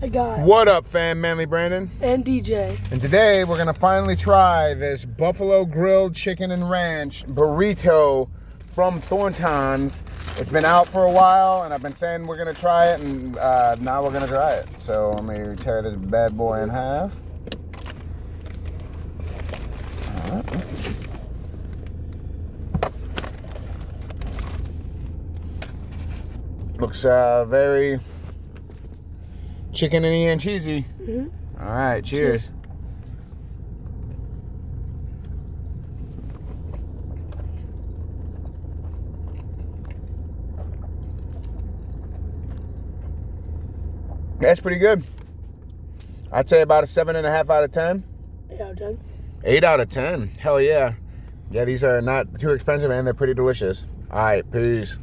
I got it. What up, fam? Manly Brandon. And DJ. And today we're gonna finally try this Buffalo Grilled Chicken and Ranch burrito from Thornton's. It's been out for a while, and I've been saying we're gonna try it, and now we're gonna try it. So let me tear this bad boy in half. All right. Looks very chicken and cheesy. Mm-hmm. All right, cheers. That's pretty good. I'd say about a 7.5 out of 10. 8 out of 10. 8 out of 10. Hell yeah. Yeah, these are not too expensive and they're pretty delicious. All right, peace.